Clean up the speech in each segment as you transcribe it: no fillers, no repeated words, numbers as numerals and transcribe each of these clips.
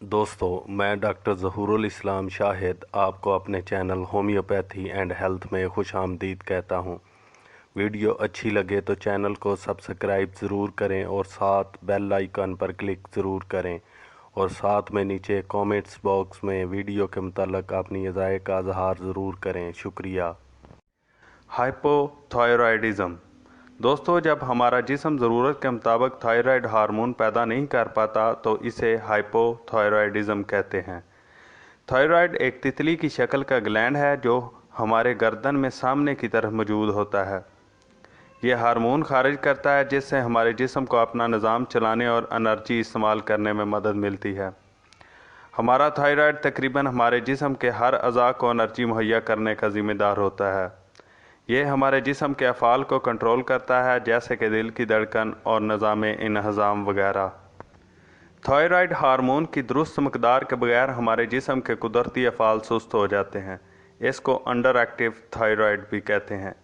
दोस्तों, मैं डॉक्टर ज़हूरुल इस्लाम शाहिद आपको अपने चैनल होम्योपैथी एंड हेल्थ में खुशामदीद कहता हूँ। वीडियो अच्छी लगे तो चैनल को सब्सक्राइब ज़रूर करें और साथ बेल आइकन पर क्लिक ज़रूर करें और साथ में नीचे कमेंट्स बॉक्स में वीडियो के मुताल्लिक़ अपनी राय का इज़हार ज़रूर करें। शुक्रिया। हाइपोथायराइडिज़म। दोस्तों, जब हमारा जिस्म ज़रूरत के मुताबिक थायराइड हार्मोन पैदा नहीं कर पाता तो इसे हाइपोथायराइडिज़म कहते हैं। थायराइड एक तितली की शक्ल का ग्लैंड है जो हमारे गर्दन में सामने की तरफ मौजूद होता है। यह हार्मोन खारिज करता है जिससे हमारे जिस्म को अपना निज़ाम चलाने और एनर्जी इस्तेमाल करने में मदद मिलती है। हमारा थायराइड तकरीबन हमारे जिस्म के हर अज़ा को एनर्जी मुहैया करने का ज़िम्मेदार होता है। यह हमारे जिस्म के अफ़ाल को कंट्रोल करता है, जैसे कि दिल की धड़कन और निज़ाम इंहज़ाम वगैरह। थायराइड हार्मोन की दुरुस्त मकदार के बगैर हमारे जिस्म के कुदरती अफ़ाल सुस्त हो जाते हैं। इसको अंडर एक्टिव थायराइड भी कहते हैं।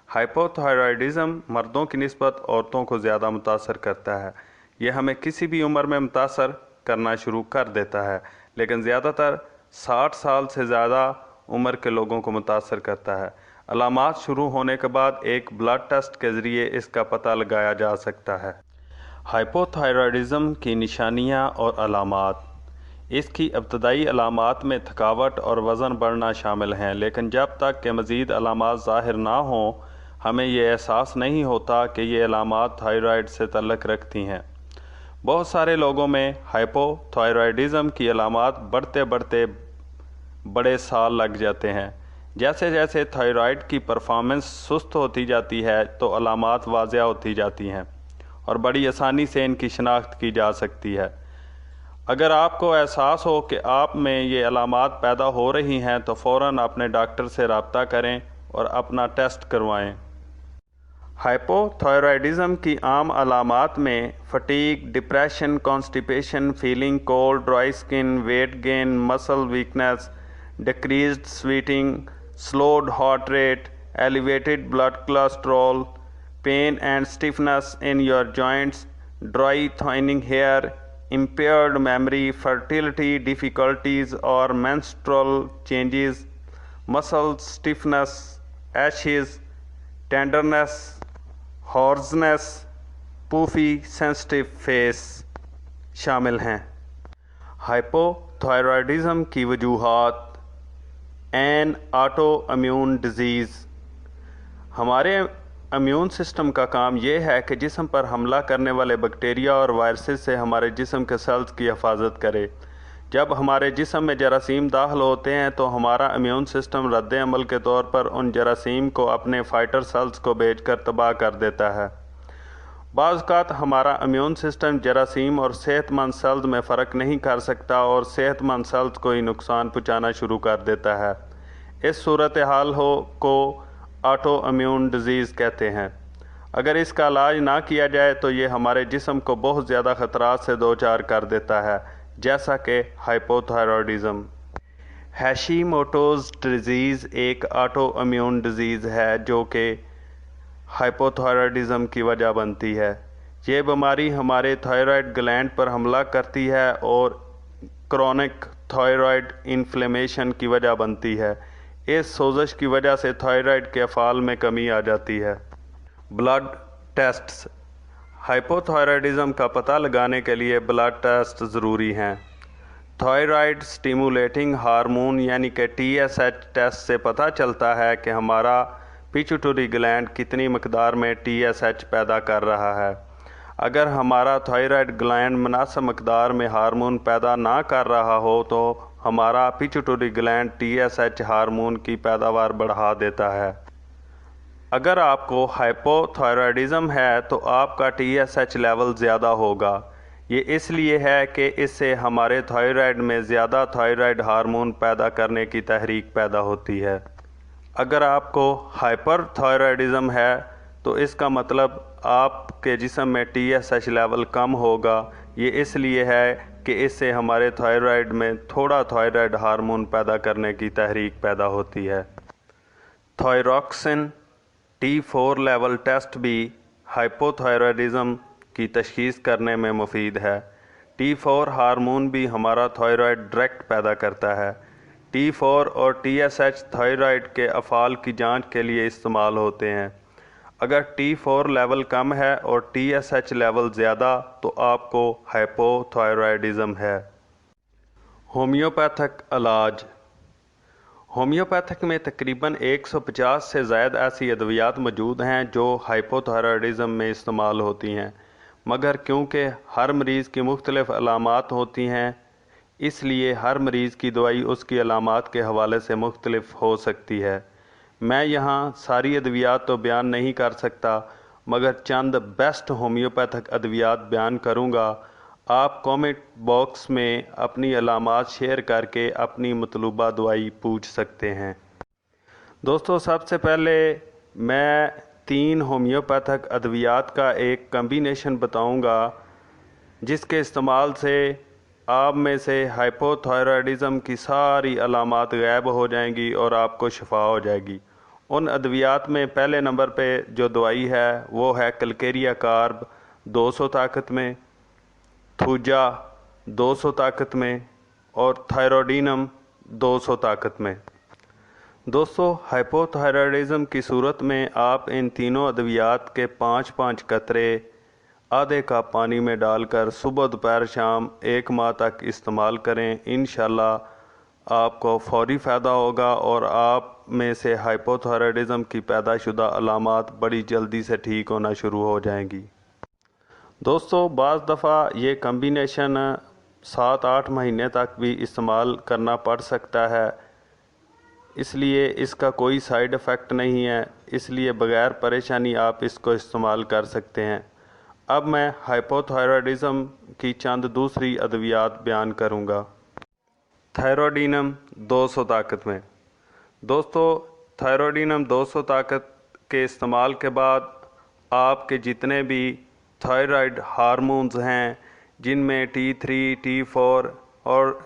हाइपोथायराइडिज़म मर्दों की निस्बत औरतों को ज़्यादा मुतासर करता है। यह हमें किसी भी उम्र में मुतासर करना शुरू कर देता है, लेकिन ज़्यादातर 60 साल से ज़्यादा उम्र के लोगों को मुतासर करता है। अलामात शुरू होने के बाद एक ब्लड टेस्ट के ज़रिए इसका पता लगाया जा सकता है। हाइपोथायराइडिज़म की निशानियाँ और अलामात। इसकी इब्तदाई अलामात में थकावट और वज़न बढ़ना शामिल हैं, लेकिन जब तक कि मज़ीद अलामात ज़ाहिर ना हों हमें यह एहसास नहीं होता कि ये अलामात थायराइड से तल्लुक़ रखती हैं। बहुत सारे लोगों में हाइपोथायराइडिज़म की अलामात बढ़ते बढ़ते बड़े साल लग जाते हैं। जैसे जैसे थायराइड की परफॉर्मेंस सुस्त होती जाती है तो अलामात वाज़िया होती जाती हैं और बड़ी आसानी से इनकी शनाख्त की जा सकती है। अगर आपको एहसास हो कि आप में ये अलामात पैदा हो रही हैं तो फ़ौरन अपने डॉक्टर से रब्ता करें और अपना टेस्ट करवाएं। हाइपोथायराइडिज़म की आम अलामात में fatigue, depression, constipation, feeling cold, dry skin, weight gain, muscle weakness, decreased sweating, slowed heart rate, elevated blood cholesterol, pain and stiffness in your joints, dry thinning hair, impaired memory, fertility difficulties or menstrual changes, muscle stiffness, ashes, tenderness, hoarseness, puffy sensitive face शामिल हैं। Hypothyroidism की वजूहात। An autoimmune disease. हमारे immune system का काम यह है कि जिस्म पर हमला करने वाले बैक्टीरिया और वायरसेस से हमारे जिस्म के सेल्स की हिफाजत करे। जब हमारे जिस्म में जरासीम दाखिल होते हैं तो हमारा इम्यून सिस्टम रद्द अमल के तौर पर उन जरासीम को अपने फाइटर सेल्स को भेजकर तबाह कर देता है। बाज़ औक़ात हमारा इम्यून सिस्टम जरासीम और सेहतमंद सेल्स में फ़र्क नहीं कर सकता और सेहतमंद सेल्स को ही नुकसान पहुँचाना शुरू कर देता है। इस सूरत हाल को ऑटो इम्यून डिज़ीज़ कहते हैं। अगर इसका इलाज ना किया जाए तो ये हमारे जिस्म को बहुत ज़्यादा ख़तरात से दो चार कर देता है, जैसा कि हाइपोथायराइडिज़म। हैशीमोटोज़ डिज़ीज़ एक ऑटो इम्यून डिज़ीज़ है जो कि हाइपोथायराइडिज़म की वजह बनती है। ये बीमारी हमारे थायराइड ग्लैंड पर हमला करती है और क्रोनिक थायराइड इन्फ्लेमेशन की वजह बनती है। इस सोजश की वजह से थायराइड के अफ़ाल में कमी आ जाती है। Blood tests. हाइपोथायराइडिज़म का पता लगाने के लिए ब्लड टेस्ट ज़रूरी हैं। थायराइड स्टिमुलेटिंग हार्मोन यानी कि TSH टेस्ट से पता चलता है कि हमारा पिट्यूटरी ग्लैंड कितनी मकदार में TSH पैदा कर रहा है। अगर हमारा थायराइड ग्लैंड मुनासिब मकदार में हार्मोन पैदा ना कर रहा हो तो हमारा पिट्यूटरी ग्लैंड TSH हार्मोन की पैदावार बढ़ा देता है। अगर आपको हाइपोथायराइडिज़म है तो आपका TSH लेवल ज़्यादा होगा। ये इसलिए है कि इससे हमारे थायराइड में ज़्यादा थायराइड हार्मोन पैदा करने की तहरीक पैदा होती है। अगर आपको हाइपरथायराइडिज़म है तो इसका मतलब आपके जिस्म में TSH लेवल कम होगा। ये इसलिए है कि इससे हमारे थायराइड में थोड़ा थायराइड हार्मोन पैदा करने की तहरीक पैदा होती है। थायरॉक्सिन T4 लेवल टेस्ट भी हाइपोथायराइडिज़म की तशख़ीस करने में मुफीद है। T4 हार्मोन भी हमारा थायराइड डायरेक्ट पैदा करता है। T4 और TSH थायराइड के अफ़ाल की जांच के लिए इस्तेमाल होते हैं। अगर T4 लेवल कम है और TSH लेवल ज़्यादा तो आपको हाइपोथायराइडिज़म है। होम्योपैथिक इलाज। होम्योपैथिक में तकरीबन 150 से ज़ायद ऐसी अद्वियात मौजूद हैं जो हाइपोथायराइडिज़म में इस्तेमाल होती हैं, मगर क्योंकि हर मरीज़ की मुख्तलिफ अलामात होती हैं, इसलिए हर मरीज़ की दवाई उसकी अलामात के हवाले से मुख्तलिफ हो सकती है। मैं यहाँ सारी अद्वियात तो बयान नहीं कर सकता, मगर चंद बेस्ट होम्योपैथिक अद्वियात बयान करूँगा। आप कमेंट बॉक्स में अपनी अलामात शेयर करके अपनी मतलूबा दवाई पूछ सकते हैं। दोस्तों, सबसे पहले मैं 3 होम्योपैथिक अद्वियात का एक कम्बिनेशन बताऊंगा, जिसके इस्तेमाल से आप में से हाइपोथायराइडिज़म की सारी अलामात गायब हो जाएंगी और आपको शिफा हो जाएगी। उन अद्वियात में पहले नंबर पे जो दवाई है वो है कलकेरिया कार्ब 200 ताकत में, थूजा 200 ताकत में और थायरोडीनम 200 ताकत में। दोस्तों, हाइपोथायराइडिज़म की सूरत में आप इन तीनों अद्वियात के 5-5 कतरे आधे कप पानी में डालकर सुबह दोपहर शाम 1 माह तक इस्तेमाल करें। इंशाल्लाह आपको फौरी फ़ायदा होगा और आप में से हाइपोथायराइडिज़म की पैदाशुदा अलामात बड़ी जल्दी से ठीक होना शुरू हो जाएंगी। दोस्तों, बाज़ दफ़ा ये कम्बिनेशन 7-8 महीने तक भी इस्तेमाल करना पड़ सकता है, इसलिए इसका कोई साइड इफ़ेक्ट नहीं है, इसलिए बग़ैर परेशानी आप इसको इस्तेमाल कर सकते हैं। अब मैं हाइपोथायराइडिज़म की चंद दूसरी अद्वियात बयान करूँगा। थायरोडीनम 200 ताकत में। दोस्तों, थायरोडीनम 200 ताकत के इस्तेमाल के बाद आपके जितने भी थायराइड हार्मोन्स हैं, जिनमें T3, T4 और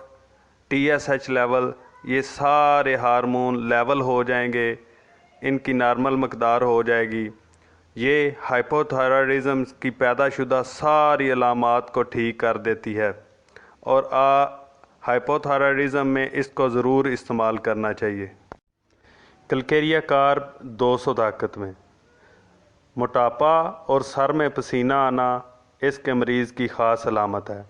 TSH लेवल, ये सारे हार्मोन लेवल हो जाएंगे, इनकी नॉर्मल मकदार हो जाएगी। ये हाइपोथायराइडिज़म की पैदाशुदा सारी अलामात को ठीक कर देती है और हाइपोथायराइडिज़म में इसको ज़रूर इस्तेमाल करना चाहिए। कलकेरिया कार्ब 200 ताकत में। मोटापा और सर में पसीना आना इसके मरीज़ की ख़ास अलामत है।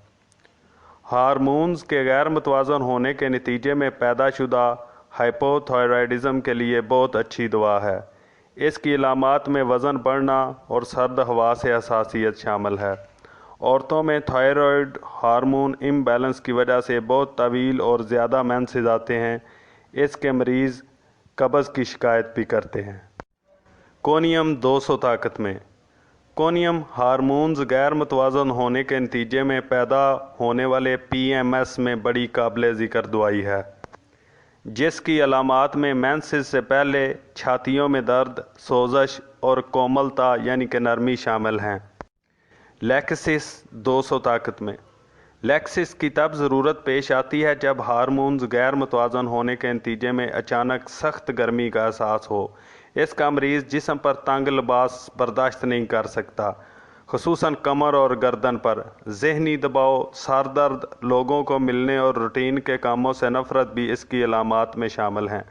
हार्मोन्स के गैर मुतवाज़न होने के नतीजे में पैदाशुदा हाइपोथायराइडिज़म के लिए बहुत अच्छी दवा है। इसकी अलामात में वज़न बढ़ना और सर्द हवा से हसासियत शामिल है। औरतों में थायराइड हार्मोन इम्बैलेंस की वजह से बहुत तवील और ज़्यादा मेंसेस आते हैं। इसके मरीज़ कब्ज़ की शिकायत भी करते हैं। कोनियम 200 ताकत में। कोनियम हार्मोन्स गैर मुतवाज़न होने के नतीजे में पैदा होने वाले PMS में बड़ी काबिल ज़िक्र दवाई है, जिसकी अलामात में मेंसेस से पहले छातियों में दर्द, सोजश और कोमलता यानी कि नरमी शामिल हैं। लेक्सिस 200 ताकत में। लेक्सिस की तब ज़रूरत पेश आती है जब हार्मोन्स गैर मुतवाज़न होने के नतीजे में अचानक सख्त गर्मी का एहसास हो। इसका मरीज़ जिस्म पर तंग लिबास बर्दाश्त नहीं कर सकता, ख़ुसूसन कमर और गर्दन पर। ज़हनी दबाव, सर दर्द, लोगों को मिलने और रूटीन के कामों से नफ़रत भी इसकी अलामात में शामिल हैं।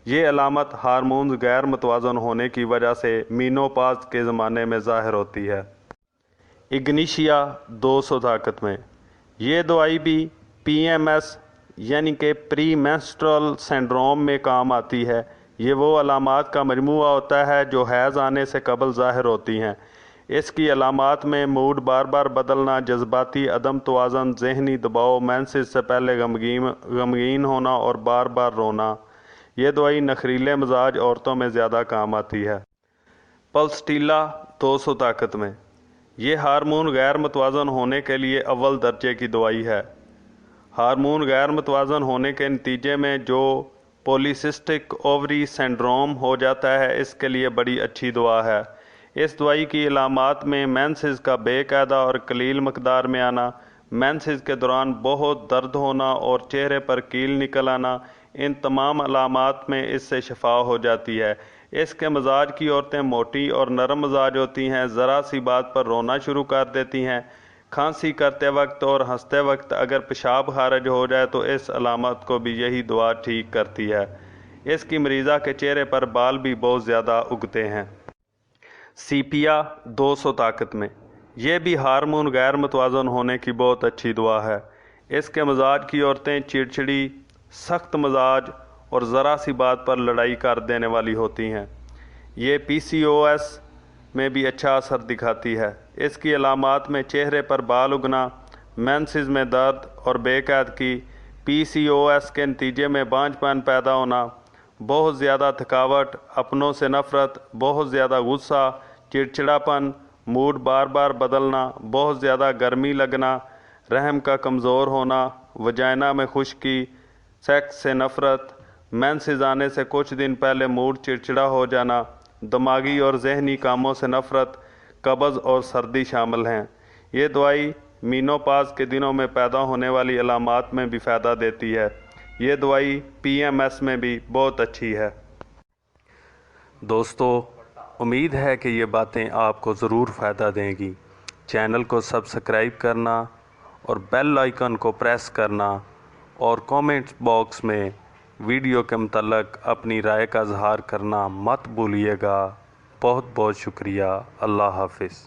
ये अलामत हार्मोन्स गैर मुतवाज़न होने की वजह से मीनोपाज के ज़माने में ज़ाहिर होती है। इग्निशिया 200 ताकत में। ये दवाई भी PMS यानी कि प्री मेंस्ट्रुअल सिंड्रोम में काम आती है। ये वो अलामात का मजमूआ होता है जो हैज़ आने से कबल ज़ाहिर होती हैं। इसकी अलामात में मूड बार बार बदलना, जज्बाती अदम तवाज़न, ज़हनी दबाव, मेंसेस से पहले गमगीन होना और बार बार रोना। ये दवाई नखरीले मिजाज औरतों में ज़्यादा काम आती है। पल्सटीला 200 ताकत में। ये हार्मोन गैर मुतवाज़न होने के लिए अव्वल दर्जे की दवाई है। हार्मोन गैर मुतवाज़न होने के नतीजे में जो पॉलीसिस्टिक ओवरी सिंड्रोम हो जाता है, इसके लिए बड़ी अच्छी दवा है। इस दवाई की अलामात में मेंसेस का बेकायदा और कलील मकदार में आना, मेंसेस के दौरान बहुत दर्द होना और चेहरे पर कील निकल आना, इन तमाम अलामात में इससे शफा हो जाती है। इसके मिजाज की औरतें मोटी और नरम मिजाज होती हैं, ज़रा सी बात पर रोना शुरू कर देती हैं, खांसी करते वक्त और हंसते वक्त अगर पेशाब खारिज हो जाए तो इस अलामत को भी यही दुआ ठीक करती है। इसकी मरीज़ा के चेहरे पर बाल भी बहुत ज़्यादा उगते हैं। सीपिया 200 ताकत में, यह भी हार्मोन गैर मुतवाज़न होने की बहुत अच्छी दुआ है। इसके मजाज की औरतें चिड़चिड़ी, सख्त मजाज और ज़रा सी बात पर लड़ाई कर देने वाली होती हैं। ये PCOS में भी अच्छा असर दिखाती है। इसकी अलामात में चेहरे पर बाल उगना, मेंसेस में दर्द और बेकायदगी, PCOS के नतीजे में बांझपन पैदा होना, बहुत ज़्यादा थकावट, अपनों से नफ़रत, बहुत ज़्यादा गुस्सा, चिड़चिड़ापन, मूड बार बार बदलना, बहुत ज़्यादा गर्मी लगना, रहम का कमज़ोर होना, वजाइना में खुश्की, सेक्स से नफ़रत, मेंसेस आने से कुछ दिन पहले मूड चिड़चिड़ा हो जाना, दिमागी और जहनी कामों से नफ़रत, कब्ज़ और सर्दी शामिल हैं। ये दवाई मीनोपाज के दिनों में पैदा होने वाली अलामात में भी फ़ायदा देती है। ये दवाई PMS में भी बहुत अच्छी है। दोस्तों, उम्मीद है कि ये बातें आपको ज़रूर फ़ायदा देंगी। चैनल को सब्सक्राइब करना और बेल आइकन को प्रेस करना और कमेंट्स बॉक्स में वीडियो के मुतल्लिक़ अपनी राय का इज़हार करना मत भूलिएगा। बहुत बहुत शुक्रिया। अल्लाह हाफ़िज़।